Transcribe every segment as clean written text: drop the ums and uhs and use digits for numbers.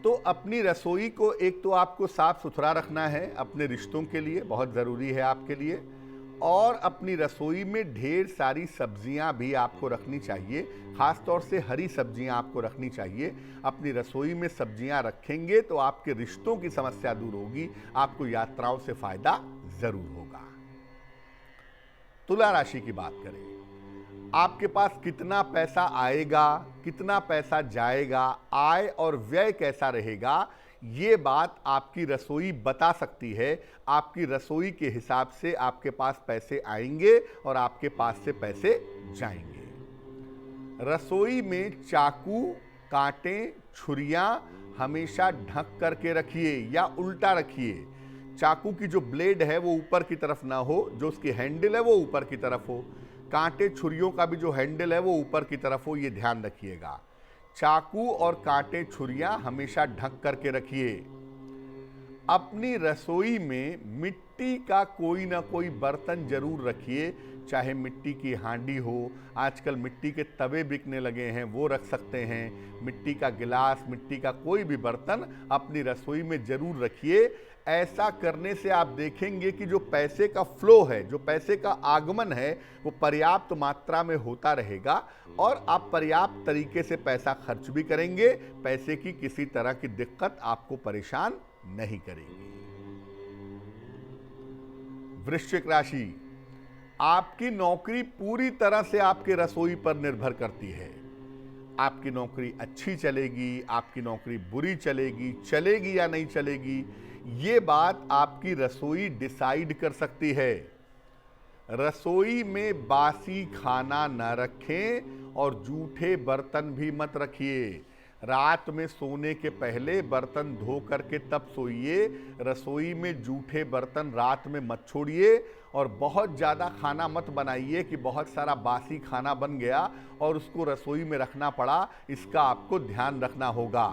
तो अपनी रसोई को एक तो आपको साफ सुथरा रखना है, अपने रिश्तों के लिए बहुत ज़रूरी है आपके लिए। और अपनी रसोई में ढेर सारी सब्जियां भी आपको रखनी चाहिए, ख़ास तौर से हरी सब्जियां आपको रखनी चाहिए। अपनी रसोई में सब्जियां रखेंगे तो आपके रिश्तों की समस्या दूर होगी, आपको यात्राओं से फ़ायदा ज़रूर होगा। तुला राशि की बात करें, आपके पास कितना पैसा आएगा, कितना पैसा जाएगा, आय और व्यय कैसा रहेगा, ये बात आपकी रसोई बता सकती है। आपकी रसोई के हिसाब से आपके पास पैसे आएंगे और आपके पास से पैसे जाएंगे। रसोई में चाकू, कांटे, छुरियां हमेशा ढक करके रखिए या उल्टा रखिए। चाकू की जो ब्लेड है वो ऊपर की तरफ ना हो, जो उसकी हैंडल है वो ऊपर की तरफ हो। कांटे छुरियों का भी जो हैंडल है वो ऊपर की तरफ हो, ये ध्यान रखिएगा। चाकू और कांटे छुरियां हमेशा ढक करके रखिए। अपनी रसोई में मिट्टी का कोई ना कोई बर्तन जरूर रखिए, चाहे मिट्टी की हांडी हो, आजकल मिट्टी के तवे बिकने लगे हैं वो रख सकते हैं। मिट्टी का गिलास, मिट्टी का कोई भी बर्तन अपनी रसोई में जरूर रखिए। ऐसा करने से आप देखेंगे कि जो पैसे का फ्लो है, जो पैसे का आगमन है, वो पर्याप्त मात्रा में होता रहेगा और आप पर्याप्त तरीके से पैसा खर्च भी करेंगे। पैसे की किसी तरह की दिक्कत आपको परेशान नहीं करेगी। वृश्चिक राशि, आपकी नौकरी पूरी तरह से आपके रसोई पर निर्भर करती है। आपकी नौकरी अच्छी चलेगी, आपकी नौकरी बुरी चलेगी, चलेगी या नहीं चलेगी, ये बात आपकी रसोई डिसाइड कर सकती है। रसोई में बासी खाना न रखें और जूठे बर्तन भी मत रखिए। रात में सोने के पहले बर्तन धो करके तब सोइए। रसोई में जूठे बर्तन रात में मत छोड़िए और बहुत ज़्यादा खाना मत बनाइए कि बहुत सारा बासी खाना बन गया और उसको रसोई में रखना पड़ा। इसका आपको ध्यान रखना होगा।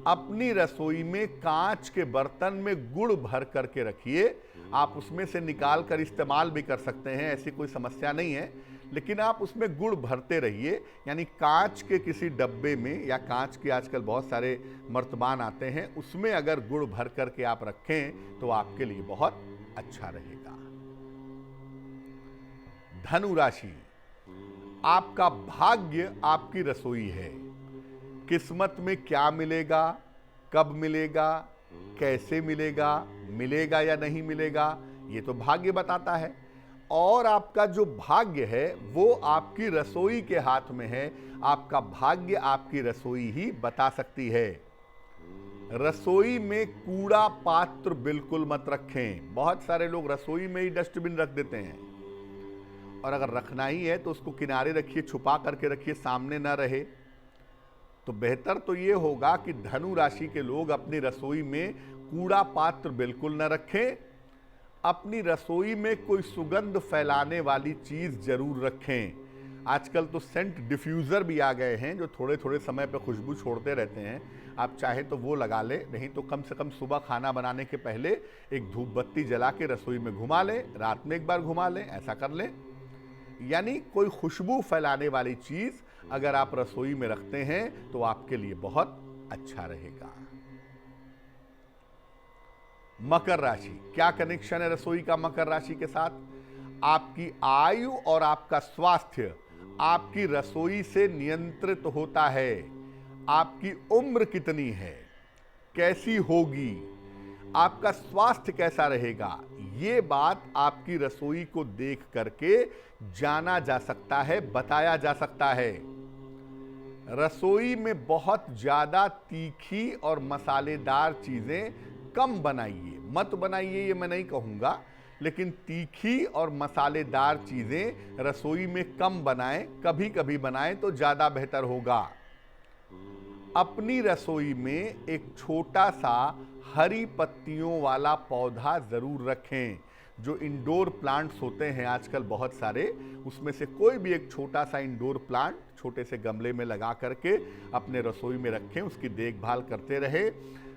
अपनी रसोई में कांच के बर्तन में गुड़ भर करके रखिए। आप उसमें से निकाल कर इस्तेमाल भी कर सकते हैं, ऐसी कोई समस्या नहीं है, लेकिन आप उसमें गुड़ भरते रहिए। यानी कांच के किसी डब्बे में या कांच के आजकल बहुत सारे मर्तबान आते हैं, उसमें अगर गुड़ भर करके आप रखें तो आपके लिए बहुत अच्छा रहेगा। धनु राशि, आपका भाग्य आपकी रसोई है। किस्मत में क्या मिलेगा, कब मिलेगा, कैसे मिलेगा, मिलेगा या नहीं मिलेगा, ये तो भाग्य बताता है। और आपका जो भाग्य है वो आपकी रसोई के हाथ में है। आपका भाग्य आपकी रसोई ही बता सकती है। रसोई में कूड़ा पात्र बिल्कुल मत रखें। बहुत सारे लोग रसोई में ही डस्टबिन रख देते हैं, और अगर रखना ही है तो उसको किनारे रखिए, छुपा करके रखिए, सामने ना रहे। तो बेहतर तो ये होगा कि धनु राशि के लोग अपनी रसोई में कूड़ा पात्र बिल्कुल न रखें। अपनी रसोई में कोई सुगंध फैलाने वाली चीज जरूर रखें। आजकल तो सेंट डिफ्यूज़र भी आ गए हैं जो थोड़े थोड़े समय पर खुशबू छोड़ते रहते हैं। आप चाहे तो वो लगा लें, नहीं तो कम से कम सुबह खाना बनाने के पहले एक धूप बत्ती जला के रसोई में घुमा लें, रात में एक बार घुमा लें, ऐसा कर लें। यानी कोई खुशबू फैलाने वाली चीज अगर आप रसोई में रखते हैं तो आपके लिए बहुत अच्छा रहेगा। मकर राशि, क्या कनेक्शन है रसोई का मकर राशि के साथ? आपकी आयु और आपका स्वास्थ्य आपकी रसोई से नियंत्रित होता है। आपकी उम्र कितनी है, कैसी होगी, आपका स्वास्थ्य कैसा रहेगा, ये बात आपकी रसोई को देख करके जाना जा सकता है, बताया जा सकता है। रसोई में बहुत ज्यादा तीखी और मसालेदार चीजें कम बनाइए। मत बनाइए ये मैं नहीं कहूंगा, लेकिन तीखी और मसालेदार चीजें रसोई में कम बनाएं, कभी कभी बनाएं तो ज्यादा बेहतर होगा। अपनी रसोई में एक छोटा सा हरी पत्तियों वाला पौधा जरूर रखें। जो इंडोर प्लांट्स होते हैं आजकल बहुत सारे, उसमें से कोई भी एक छोटा सा इंडोर प्लांट छोटे से गमले में लगा करके अपने रसोई में रखें, उसकी देखभाल करते रहे।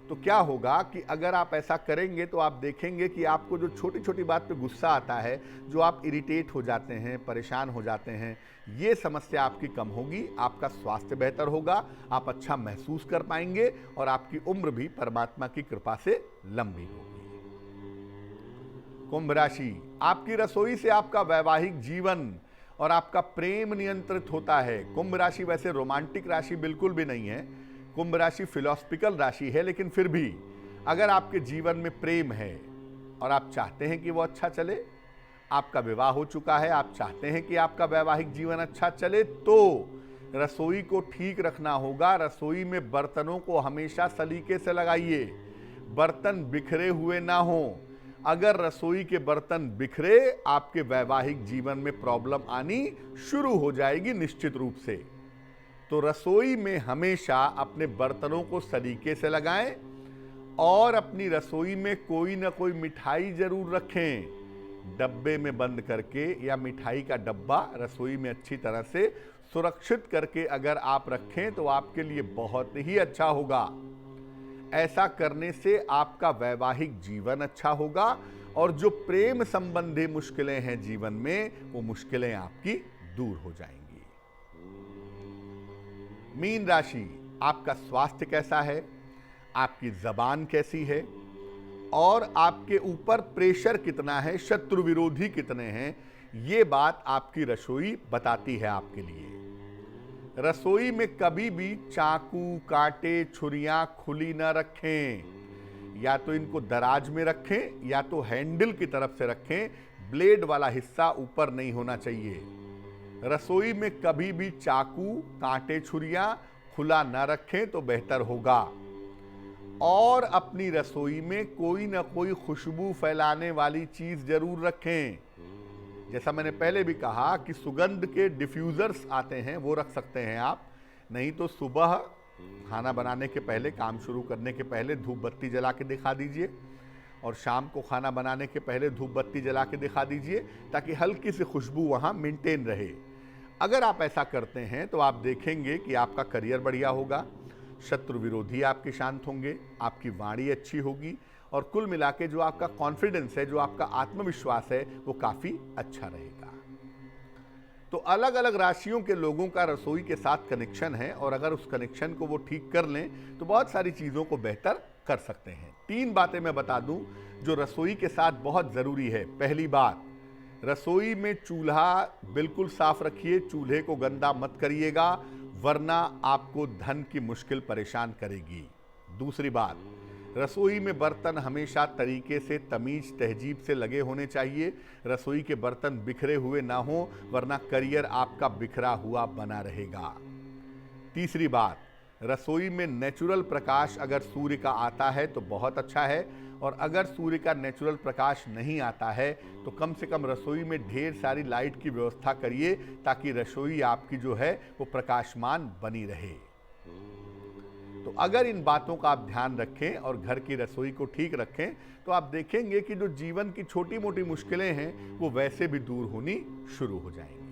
तो क्या होगा कि अगर आप ऐसा करेंगे तो आप देखेंगे कि आपको जो छोटी छोटी बात पे गुस्सा आता है, जो आप इरिटेट हो जाते हैं, परेशान हो जाते हैं, ये समस्या आपकी कम होगी, आपका स्वास्थ्य बेहतर होगा, आप अच्छा महसूस कर पाएंगे और आपकी उम्र भी परमात्मा की कृपा से लंबी होगी। कुंभ राशि, आपकी रसोई से आपका वैवाहिक जीवन और आपका प्रेम नियंत्रित होता है। कुंभ राशि वैसे रोमांटिक राशि बिल्कुल भी नहीं है, कुंभ राशि फिलोसफिकल राशि है, लेकिन फिर भी अगर आपके जीवन में प्रेम है और आप चाहते हैं कि वो अच्छा चले, आपका विवाह हो चुका है, आप चाहते हैं कि आपका वैवाहिक जीवन अच्छा चले, तो रसोई को ठीक रखना होगा। रसोई में बर्तनों को हमेशा सलीके से लगाइए, बर्तन बिखरे हुए ना हो। अगर रसोई के बर्तन बिखरे, आपके वैवाहिक जीवन में प्रॉब्लम आनी शुरू हो जाएगी निश्चित रूप से। तो रसोई में हमेशा अपने बर्तनों को सलीके से लगाएं और अपनी रसोई में कोई ना कोई मिठाई जरूर रखें, डब्बे में बंद करके, या मिठाई का डब्बा रसोई में अच्छी तरह से सुरक्षित करके अगर आप रखें तो आपके लिए बहुत ही अच्छा होगा। ऐसा करने से आपका वैवाहिक जीवन अच्छा होगा और जो प्रेम संबंधी मुश्किलें हैं जीवन में, वो मुश्किलें आपकी दूर हो जाएंगी। मीन राशि, आपका स्वास्थ्य कैसा है, आपकी जबान कैसी है और आपके ऊपर प्रेशर कितना है, शत्रु विरोधी कितने हैं, ये बात आपकी रसोई बताती है आपके लिए। रसोई में कभी भी चाकू, कांटे, छुरियां खुली ना रखें, या तो इनको दराज में रखें या तो हैंडल की तरफ से रखें, ब्लेड वाला हिस्सा ऊपर नहीं होना चाहिए। रसोई में कभी भी चाकू, कांटे, छुरियां खुला ना रखें तो बेहतर होगा। और अपनी रसोई में कोई ना कोई खुशबू फैलाने वाली चीज जरूर रखें। जैसा मैंने पहले भी कहा कि सुगंध के डिफ्यूजर्स आते हैं, वो रख सकते हैं आप। नहीं तो सुबह खाना बनाने के पहले, काम शुरू करने के पहले धूप बत्ती जला के दिखा दीजिए, और शाम को खाना बनाने के पहले धूप बत्ती जला के दिखा दीजिए, ताकि हल्की सी खुशबू वहाँ मेंटेन रहे। अगर आप ऐसा करते हैं तो आप देखेंगे कि आपका करियर बढ़िया होगा, शत्रु विरोधी आपके शांत होंगे, आपकी वाणी अच्छी होगी और कुल मिला के जो आपका कॉन्फिडेंस है, जो आपका आत्मविश्वास है, वो काफ़ी अच्छा रहेगा। तो अलग अलग राशियों के लोगों का रसोई के साथ कनेक्शन है और अगर उस कनेक्शन को वो ठीक कर लें तो बहुत सारी चीज़ों को बेहतर कर सकते हैं। 3 बातें मैं बता दूं जो रसोई के साथ बहुत ज़रूरी है। पहली बात, रसोई में चूल्हा बिल्कुल साफ रखिए, चूल्हे को गंदा मत करिएगा, वरना आपको धन की मुश्किल परेशान करेगी। दूसरी बात, रसोई में बर्तन हमेशा तरीके से, तमीज, तहजीब से लगे होने चाहिए। रसोई के बर्तन बिखरे हुए ना हो, वरना करियर आपका बिखरा हुआ बना रहेगा। तीसरी बात, रसोई में नेचुरल प्रकाश अगर सूर्य का आता है तो बहुत अच्छा है, और अगर सूर्य का नेचुरल प्रकाश नहीं आता है तो कम से कम रसोई में ढेर सारी लाइट की व्यवस्था करिए, ताकि रसोई आपकी जो है वो प्रकाशमान बनी रहे। तो अगर इन बातों का आप ध्यान रखें और घर की रसोई को ठीक रखें तो आप देखेंगे कि जो जीवन की छोटी मोटी मुश्किलें हैं वो वैसे भी दूर होनी शुरू हो जाएंगी।